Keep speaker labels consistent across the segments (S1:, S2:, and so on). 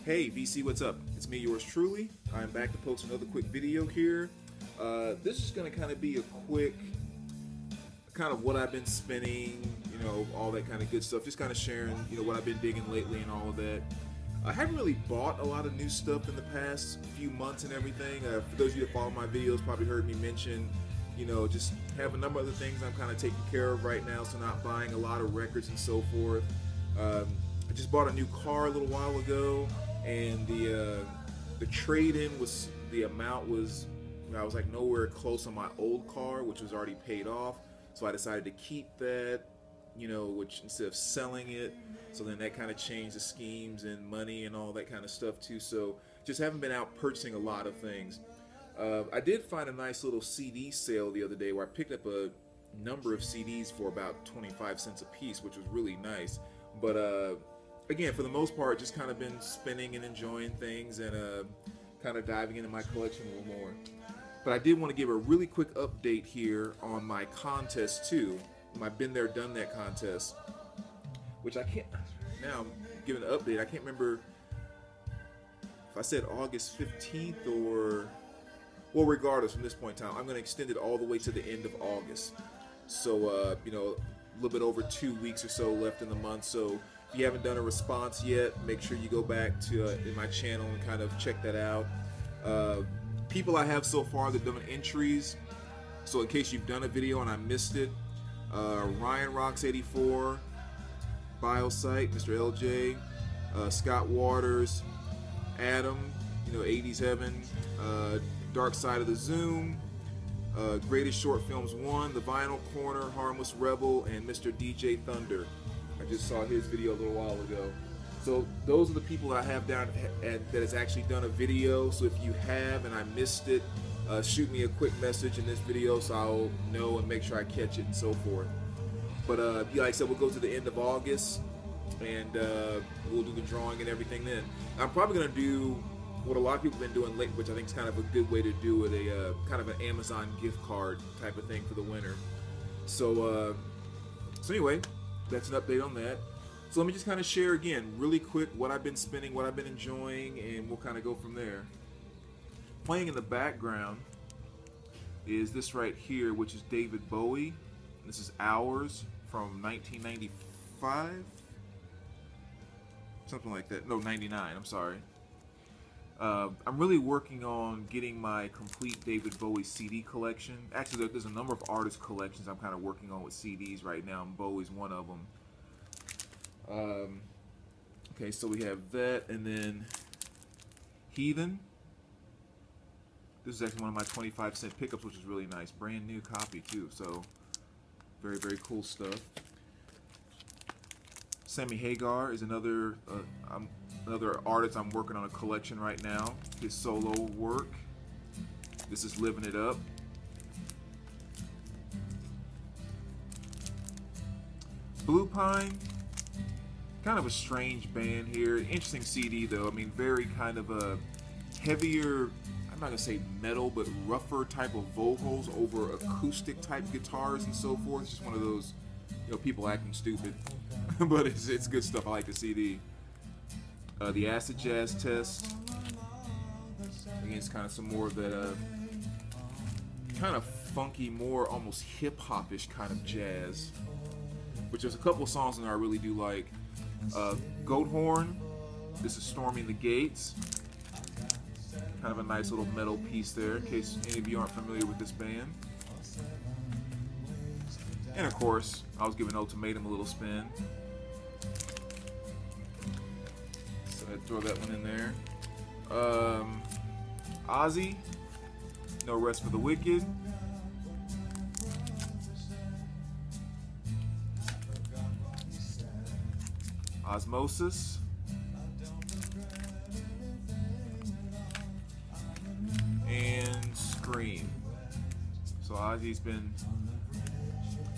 S1: Hey VC, what's up? It's me, yours truly. I'm back to post another quick video here. This is going to kind of be a quick, kind of what I've been spinning, all that kind of good stuff. Just kind of sharing, what I've been digging lately and all of that. I haven't really bought a lot of new stuff in the past few months and everything. For those of you that follow my videos, probably heard me mention, just have a number of other things I'm kind of taking care of right now, so not buying a lot of records and so forth. I just bought a new car a little while ago, and the trade-in was, the amount was, I was like nowhere close on my old car, which was already paid off. So I decided to keep that, which instead of selling it. So then that kind of changed the schemes and money and all that kind of stuff too. So just haven't been out purchasing a lot of things. I did find a nice little CD sale the other day where I picked up a number of CDs for about 25 cents a piece, which was really nice. But again, for the most part, just kind of been spinning and enjoying things and kind of diving into my collection a little more. But I did want to give a really quick update here on my contest too. My Been There Done That contest, which I can't, now I'm giving an update, I can't remember if I said August 15th or, well, regardless, from this point in time, I'm going to extend it all the way to the end of August. So, a little bit over 2 weeks or so left in the month. So if you haven't done a response yet, make sure you go back to in my channel and kind of check that out. People I have so far that done entries, so in case you've done a video and I missed it, Ryan Rocks 84, Biosite, Mr. LJ, Scott Waters, Adam, 80s Heaven, Dark Side of the Zoom, Greatest Short Films 1, The Vinyl Corner, Harmless Rebel, and Mr. DJ Thunder. I just saw his video a little while ago. So those are the people I have down that has actually done a video. So if you have and I missed it, shoot me a quick message in this video so I'll know and make sure I catch it and so forth. But like I said, we'll go to the end of August and we'll do the drawing and everything then. I'm probably going to do what a lot of people have been doing lately, which I think is kind of a good way to do it, a kind of an Amazon gift card type of thing for the winter. So, so anyway, that's an update on that. So let me just kind of share again, really quick, what I've been spinning, what I've been enjoying, and we'll kind of go from there. Playing in the background is this right here, which is David Bowie. This is Hours from 1995? Something like that. No, 99, I'm sorry. I'm really working on getting my complete David Bowie CD collection. Actually, there's a number of artist collections I'm kind of working on with CDs right now, and Bowie's one of them. Okay, so we have that, and then Heathen. This is actually one of my 25-cent pickups, which is really nice. Brand new copy too, so very, very cool stuff. Sammy Hagar is another artist I'm working on a collection right now. His solo work. This is Living It Up. Blue Pine. Kind of a strange band here. Interesting CD though. I mean, very kind of a heavier, I'm not gonna say metal, but rougher type of vocals over acoustic type guitars and so forth. It's just one of those, people acting stupid. But it's good stuff. I like the CD. The Acid Jazz Test. Again, it's kind of some more of that kind of funky, more almost hip-hop-ish kind of jazz. Which there's a couple of songs in there I really do like. Goat Horn. This is Storming the Gates. Kind of a nice little metal piece there, in case any of you aren't familiar with this band. And of course, I was giving Ultimatum a little spin. So I'd throw that one in there. Ozzy, No Rest for the Wicked. Osmosis. And Scream. So Ozzy's been,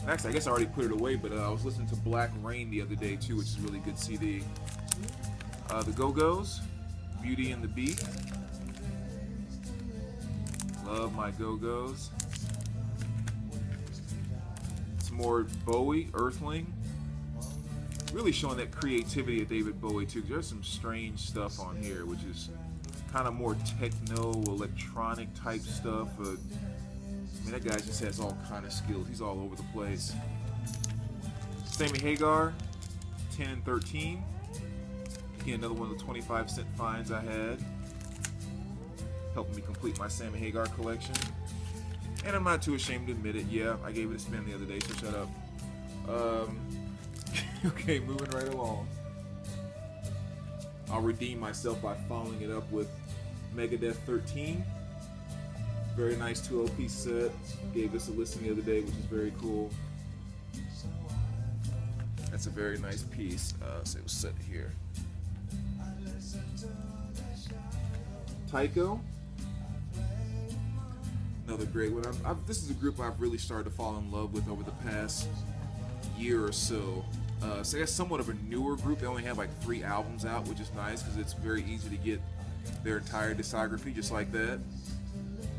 S1: actually I guess I already put it away, but I was listening to Black Rain the other day too, which is a really good CD. The Go-Go's, Beauty and the Beast. Love my Go-Go's. Some more Bowie, Earthling. really showing that creativity of David Bowie too. There's some strange stuff on here, which is kind of more techno, electronic type stuff. I mean, that guy just has all kind of skills. He's all over the place. Sammy Hagar, 10 and 13. Again, another one of the 25-cent finds I had. Helping me complete my Sammy Hagar collection. And I'm not too ashamed to admit it. Yeah, I gave it a spin the other day, so shut up. Okay, moving right along. I'll redeem myself by following it up with Megadeth 13. Very nice 2 LP set. Gave this a listen the other day, which is very cool. That's a very nice piece. So it was set here. Tycho. Another great one. This is a group I've really started to fall in love with over the past year or so. So that's somewhat of a newer group. They only have like 3 albums out, which is nice because it's very easy to get their entire discography just like that.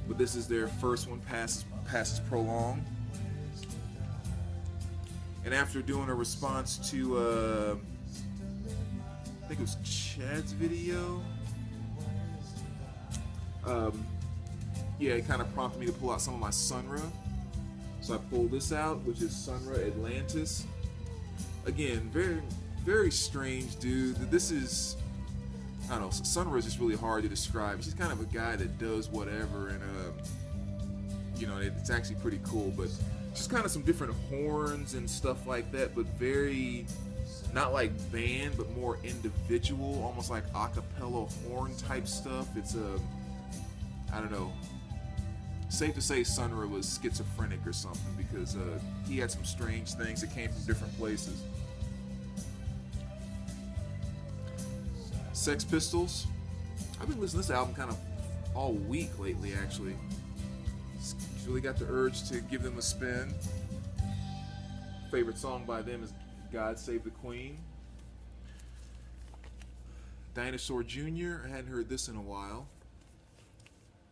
S1: But this is their first one, Passes Prolong. And after doing a response to, I think it was Chad's video, yeah, it kind of prompted me to pull out some of my Sunra. So I pulled this out, which is Sunra Atlantis. Again, very, very strange dude. This is, I don't know, Sunra is just really hard to describe. He's kind of a guy that does whatever, and you know, it's actually pretty cool. But just kind of some different horns and stuff like that, but very, not like band, but more individual, almost like a cappella horn type stuff. It's I don't know. Safe to say Sunra was schizophrenic or something, because he had some strange things that came from different places. Sex Pistols. I've been listening to this album kind of all week lately, actually. Just really got the urge to give them a spin. Favorite song by them is God Save the Queen. Dinosaur Jr. I hadn't heard this in a while.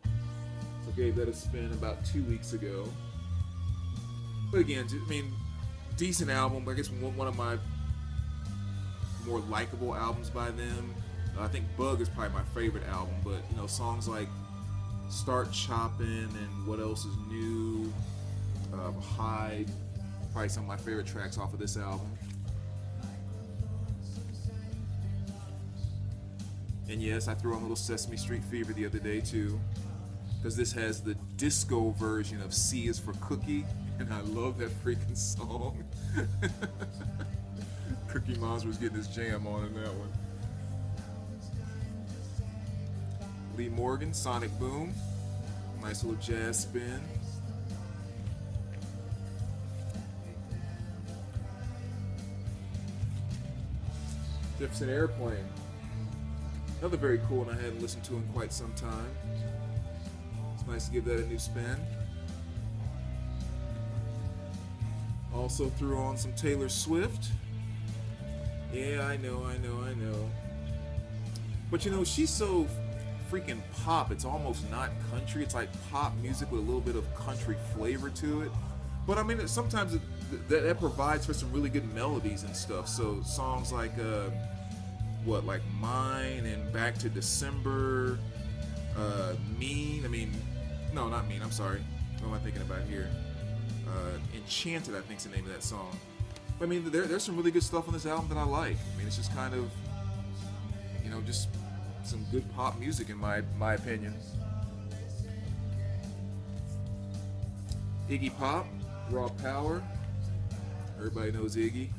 S1: So gave that a spin about 2 weeks ago. But again, I mean, decent album. I guess one of my more likable albums by them. I think Bug is probably my favorite album, but you know, songs like Start Chopping and What Else Is New, Hide, probably some of my favorite tracks off of this album. And yes, I threw on a little Sesame Street Fever the other day too, because this has the disco version of C is for Cookie, and I love that freaking song. Cookie Monster was getting his jam on in that one. Lee Morgan, Sonic Boom. Nice little jazz spin. Jefferson Airplane. Another very cool one I hadn't listened to in quite some time. It's nice to give that a new spin. Also threw on some Taylor Swift. Yeah, I know. But you know, she's so freaking pop, it's almost not country. It's like pop music with a little bit of country flavor to it. But I mean, sometimes that provides for some really good melodies and stuff. So songs like like Mine and Back to December, Mean. I mean, no, not Mean. I'm sorry. What am I thinking about here? Enchanted, I think's the name of that song. But I mean, there's some really good stuff on this album that I like. I mean, it's just kind of, you know, just some good pop music in my opinion. Iggy Pop, Raw Power. Everybody knows Iggy.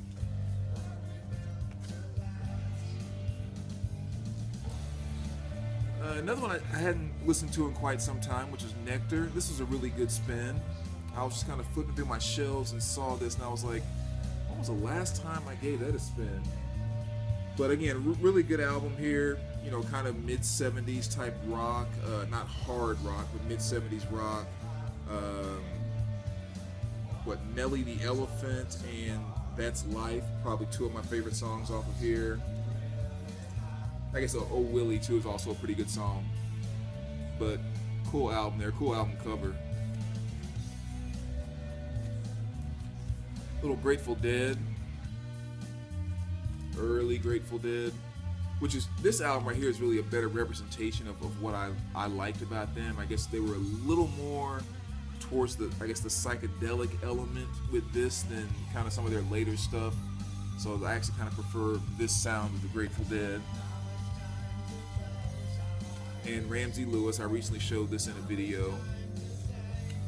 S1: Another one I hadn't listened to in quite some time, which is Nectar. This was a really good spin. I was just kind of flipping through my shelves and saw this, and I was like, when was the last time I gave that a spin? But again, really good album here. You know, kind of mid-70s type rock. Not hard rock, but mid-70s rock. Nelly the Elephant and That's Life. Probably two of my favorite songs off of here. I guess Oh Willie too is also a pretty good song. But cool album there, cool album cover. Little Grateful Dead. early Grateful Dead, which is, this album right here is really a better representation of what I liked about them. I guess they were a little more towards the, I guess, the psychedelic element with this than kind of some of their later stuff. So I actually kind of prefer this sound of the Grateful Dead. And Ramsey Lewis, I recently showed this in a video.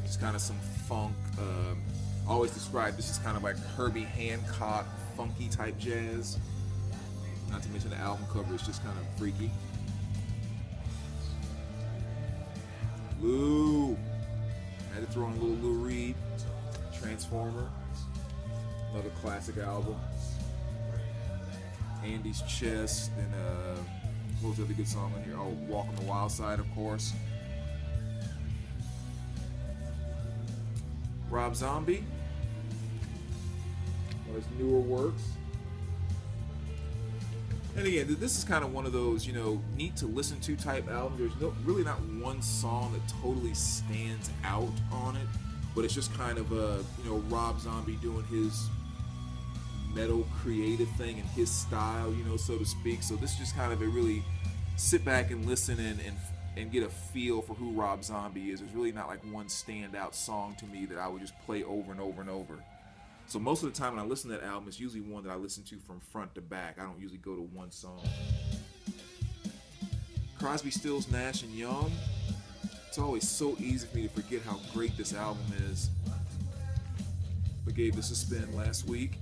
S1: Just kind of some funk. I always describe this as kind of like Herbie Hancock, funky type jazz. Not to mention the album cover is just kind of freaky. Lou. I had to throw in a little Lou Reed. Transformer. Another classic album. Andy's Chest. And what was the other good song on here? Oh, Walk on the Wild Side, of course. Rob Zombie. One of his newer works. And again, this is kind of one of those, you know, neat to listen to type albums. There's really not one song that totally stands out on it, but it's just kind of you know, Rob Zombie doing his metal creative thing in his style, you know, so to speak. So this is just kind of a really sit back and listen and get a feel for who Rob Zombie is. There's really not like one standout song to me that I would just play over and over and over. So most of the time when I listen to that album, it's usually one that I listen to from front to back. I don't usually go to one song. Crosby, Stills, Nash & Young. It's always so easy for me to forget how great this album is. I gave this a spin last week.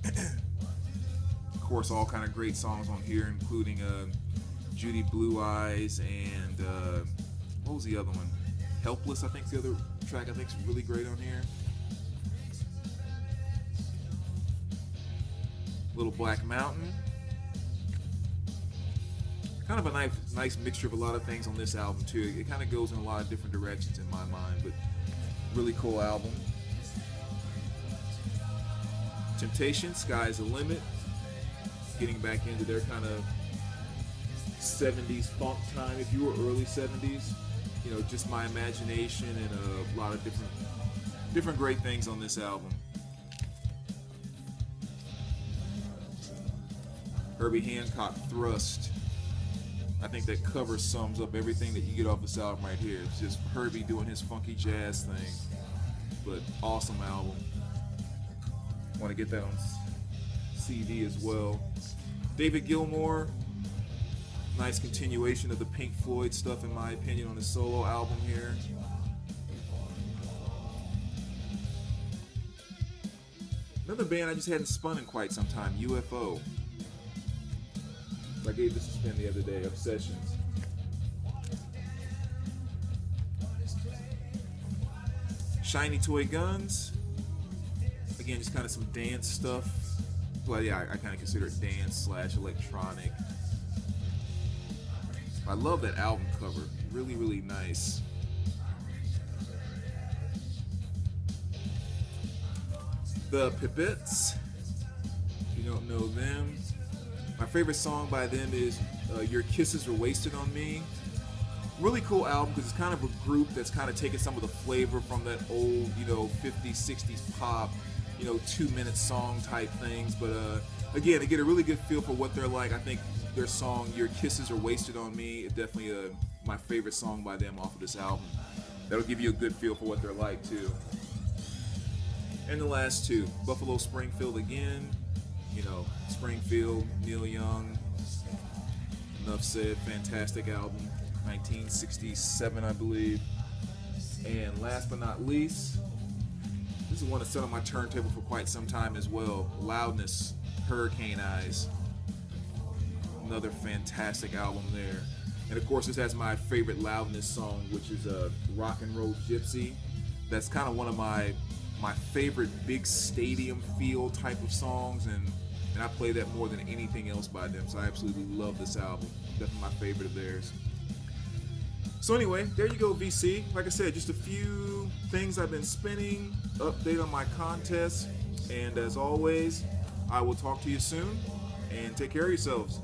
S1: Of course, all kind of great songs on here, including Judy Blue Eyes and what was the other one? Helpless, I think, is the other track I think is really great on here. Little Black Mountain. Kind of a nice mixture of a lot of things on this album too. It kind of goes in a lot of different directions in my mind, but really cool album. Temptation, Sky's the Limit. Getting back into their kind of 70s funk time, if you were early 70s. You know, just my imagination and a lot of different great things on this album. Herbie Hancock, Thrust. I think that cover sums up everything that you get off this album right here. It's just Herbie doing his funky jazz thing. But awesome album. Want to get that on CD as well. David Gilmour. Nice continuation of the Pink Floyd stuff in my opinion on his solo album here. Another band I just hadn't spun in quite some time, UFO. I gave this a spin the other day, Obsessions. Shiny Toy Guns. Again, just kind of some dance stuff. Well, yeah, I kind of consider it dance / electronic. I love that album cover. Really, really nice. The Pipettes. If you don't know them. My favorite song by them is Your Kisses Are Wasted on Me. Really cool album because it's kind of a group that's kind of taking some of the flavor from that old, you know, 50s, 60s pop, you know, 2-minute song type things. But again, to get a really good feel for what they're like, I think their song Your Kisses Are Wasted on Me is definitely my favorite song by them off of this album. That'll give you a good feel for what they're like too. And the last two, Buffalo Springfield again. You know, Springfield, Neil Young, enough said, fantastic album, 1967 I believe. And last but not least, this is one that's set on my turntable for quite some time as well, Loudness, Hurricane Eyes. Another fantastic album there. And of course this has my favorite Loudness song, which is Rock and Roll Gypsy. That's kind of one of my favorite big stadium feel type of songs, and I play that more than anything else by them, so I absolutely love this album. Definitely my favorite of theirs. So anyway, there you go, VC. Like I said, just a few things I've been spinning, update on my contest, and as always, I will talk to you soon, and take care of yourselves.